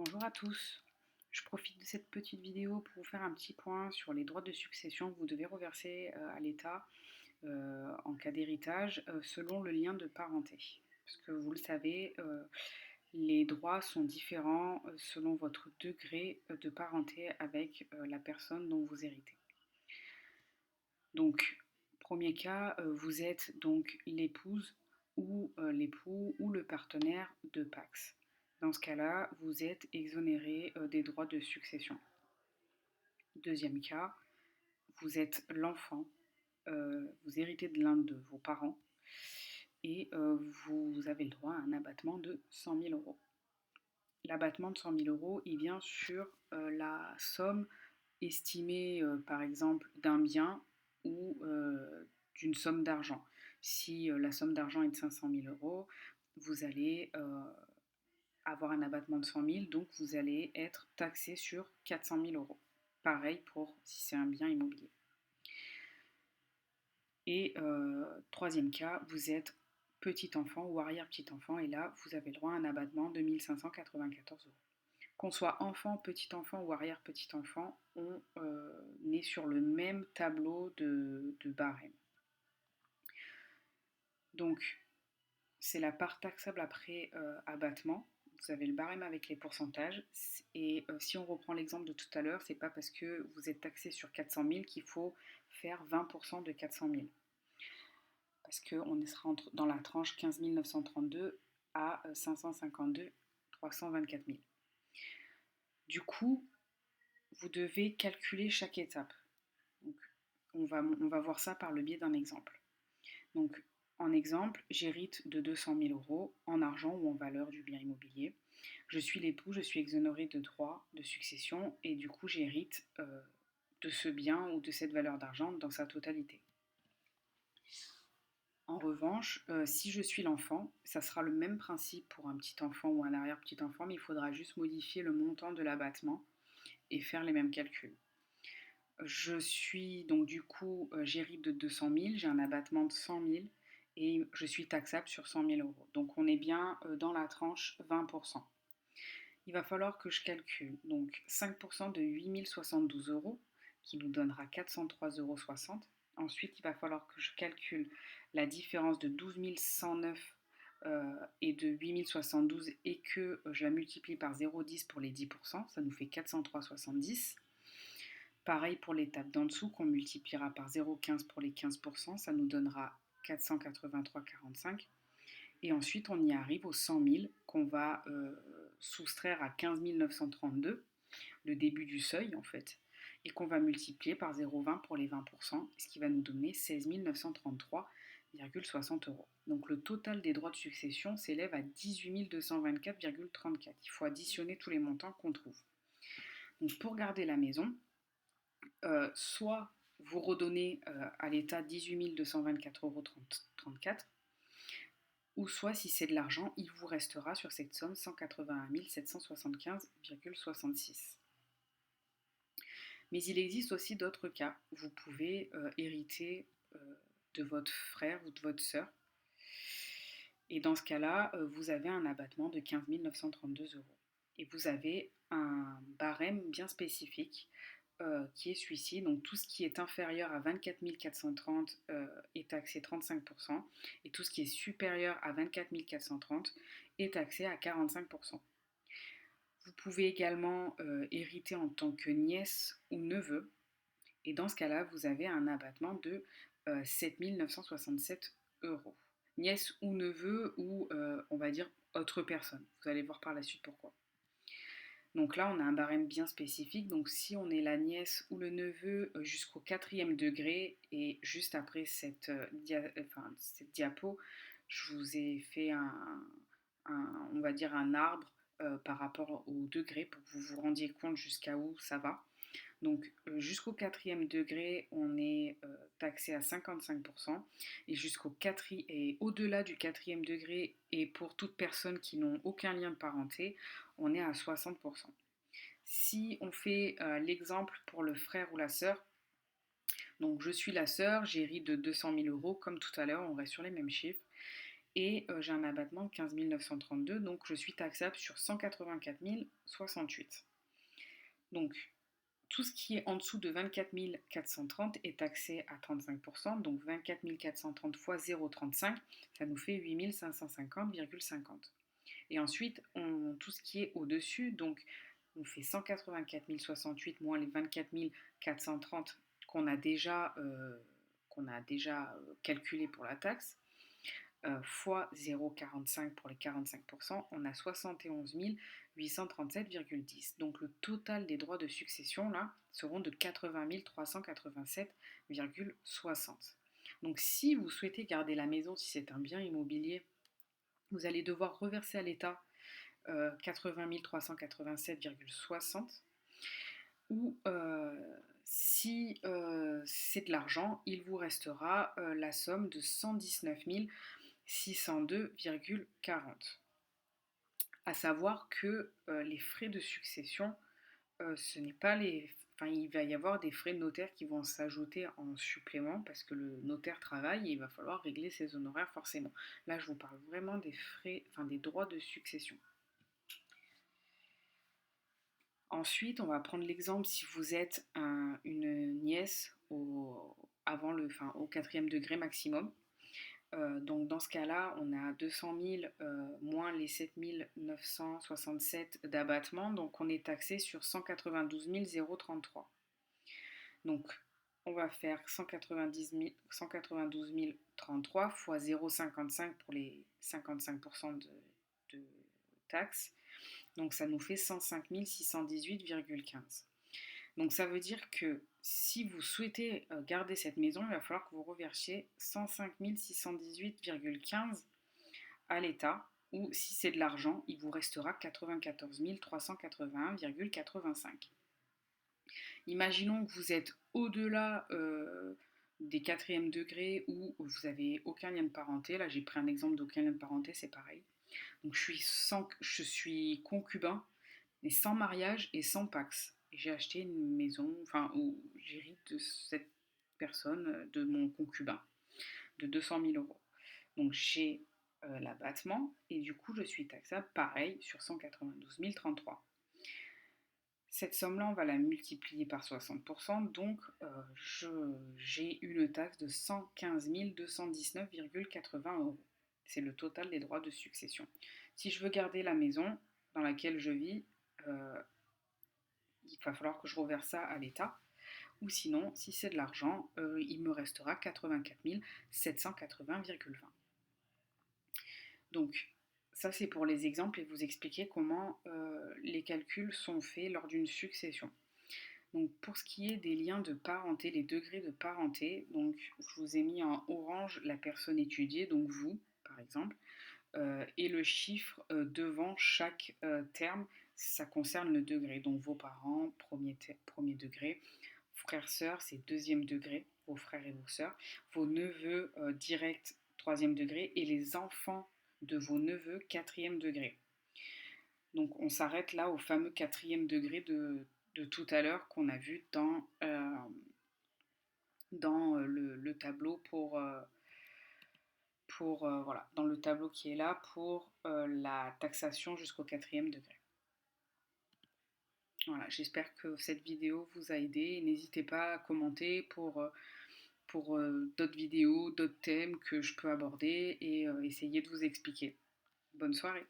Bonjour à tous. Je profite de cette petite vidéo pour vous faire un petit point sur les droits de succession que vous devez reverser à l'État en cas d'héritage selon le lien de parenté. Parce que vous le savez, les droits sont différents selon votre degré de parenté avec la personne dont vous héritez. Donc, premier cas, vous êtes donc l'épouse ou l'époux ou le partenaire de Pax. Dans ce cas-là, vous êtes exonéré des droits de succession. Deuxième cas, vous êtes l'enfant, vous héritez de l'un de vos parents et vous avez le droit à un abattement de 100 000 euros. L'abattement de 100 000 euros, il vient sur la somme estimée, par exemple, d'un bien ou d'une somme d'argent. Si la somme d'argent est de 500 000 euros, vous allez avoir un abattement de 100 000, donc vous allez être taxé sur 400 000 euros. Pareil pour si c'est un bien immobilier. Et troisième cas, vous êtes petit enfant ou arrière-petit-enfant, et là, vous avez le droit à un abattement de 1 594 euros. Qu'on soit enfant, petit enfant ou arrière-petit-enfant, on est sur le même tableau de barème. Donc, c'est la part taxable après abattement. Vous avez le barème avec les pourcentages. Et si on reprend l'exemple de tout à l'heure, c'est pas parce que vous êtes taxé sur 400 000 qu'il faut faire 20% de 400 000. Parce qu'on sera dans la tranche 15 932 à 552 324 000. Du coup, vous devez calculer chaque étape. Donc, on va voir ça par le biais d'un exemple. Donc, en exemple, j'hérite de 200 000 euros en argent ou en valeur du bien immobilier. Je suis l'époux, je suis exonéré de droits de succession et du coup, j'hérite de ce bien ou de cette valeur d'argent dans sa totalité. En revanche, si je suis l'enfant, ça sera le même principe pour un petit enfant ou un arrière-petit-enfant, mais il faudra juste modifier le montant de l'abattement et faire les mêmes calculs. Je suis donc du coup, j'hérite de 200 000, j'ai un abattement de 100 000 et je suis taxable sur 100 000 euros. Donc on est bien dans la tranche 20%. Il va falloir que je calcule donc 5% de 8 072 euros qui nous donnera 403,60 euros. Ensuite, il va falloir que je calcule la différence de 12 109 et de 8 072 et que je la multiplie par 0,10 pour les 10%, ça nous fait 403,70. Pareil pour l'étape d'en dessous qu'on multipliera par 0,15 pour les 15%, ça nous donnera 483,45. Et ensuite, on y arrive aux 100 000 qu'on va soustraire à 15 932, le début du seuil en fait, et qu'on va multiplier par 0,20 pour les 20%, ce qui va nous donner 16 933,60 euros. Donc le total des droits de succession s'élève à 18 224,34. Il faut additionner tous les montants qu'on trouve. Donc pour garder la maison, soit vous redonnez à l'État 18 224,34 euros, ou soit si c'est de l'argent, il vous restera sur cette somme 181 775,66. Mais il existe aussi d'autres cas. Vous pouvez hériter de votre frère ou de votre sœur. Et dans ce cas-là, vous avez un abattement de 15 932 euros. Et vous avez un barème bien spécifique qui est celui-ci. Donc tout ce qui est inférieur à 24 430 est taxé 35%. Et tout ce qui est supérieur à 24 430 est taxé à 45%. Vous pouvez également hériter en tant que nièce ou neveu. Et dans ce cas-là, vous avez un abattement de 7 967 euros. Nièce ou neveu ou on va dire autre personne. Vous allez voir par la suite pourquoi. Donc là, on a un barème bien spécifique. Donc si on est la nièce ou le neveu jusqu'au 4e degré, et juste après cette diapo, je vous ai fait on va dire un arbre par rapport au degré pour que vous vous rendiez compte jusqu'à où ça va. Donc jusqu'au 4e degré, on est taxé à 55%, et au-delà du 4e degré, et pour toutes personnes qui n'ont aucun lien de parenté, on est à 60%. Si on fait l'exemple pour le frère ou la sœur, donc je suis la sœur, j'hérite de 200 000 euros, comme tout à l'heure, on reste sur les mêmes chiffres. et j'ai un abattement de 15 932, donc je suis taxable sur 184 068. Donc, tout ce qui est en dessous de 24 430 est taxé à 35%, donc 24 430 fois 0,35, ça nous fait 8 550,50. Et ensuite, tout ce qui est au-dessus, donc on fait 184 068 moins les 24 430 qu'on a déjà calculé pour la taxe, fois 0,45 pour les 45%, on a 71 837,10. Donc le total des droits de succession là seront de 80 387,60. Donc si vous souhaitez garder la maison, si c'est un bien immobilier, vous allez devoir reverser à l'État 80 387,60, ou si c'est de l'argent, il vous restera la somme de 119 602,40. À savoir que les frais de succession, ce n'est pas les... Enfin, il va y avoir des frais de notaire qui vont s'ajouter en supplément parce que le notaire travaille et il va falloir régler ses honoraires forcément. Là, je vous parle vraiment des frais, enfin des droits de succession. Ensuite, on va prendre l'exemple si vous êtes une nièce au 4e degré maximum. Donc dans ce cas-là, on a 200 000 moins les 7 967 d'abattement, donc on est taxé sur 192 033. Donc on va faire 192 033 fois 0,55 pour les 55% de taxes, donc ça nous fait 105 618,15. Donc ça veut dire que si vous souhaitez garder cette maison, il va falloir que vous reversiez 105 618,15 à l'État, ou si c'est de l'argent, il vous restera 94 381,85. Imaginons que vous êtes au-delà des 4e degrés où vous n'avez aucun lien de parenté. Là, j'ai pris un exemple d'aucun lien de parenté, c'est pareil. Donc je suis concubin, mais sans mariage et sans pax. Et j'ai acheté une maison, où j'hérite de cette personne, de mon concubin, de 200 000 euros. Donc j'ai l'abattement et du coup je suis taxable pareil sur 192 033. Cette somme-là, on va la multiplier par 60%, donc j'ai une taxe de 115 219,80 euros. C'est le total des droits de succession. Si je veux garder la maison dans laquelle je vis, il va falloir que je reverse ça à l'État. Ou sinon, si c'est de l'argent, il me restera 84 780,20. Donc, ça c'est pour les exemples et vous expliquer comment les calculs sont faits lors d'une succession. Donc pour ce qui est des liens de parenté, les degrés de parenté, donc je vous ai mis en orange la personne étudiée, donc vous par exemple, et le chiffre devant chaque terme, ça concerne le degré. Donc vos parents, premier degré, frères, sœurs, c'est 2e degré, vos frères et vos sœurs, vos neveux directs, 3e degré, et les enfants de vos neveux, 4e degré. Donc on s'arrête là au fameux 4e degré de tout à l'heure qu'on a vu dans le tableau voilà, dans le tableau qui est là pour la taxation jusqu'au 4e degré. Voilà, j'espère que cette vidéo vous a aidé. N'hésitez pas à commenter pour d'autres vidéos, d'autres thèmes que je peux aborder et essayer de vous expliquer. Bonne soirée.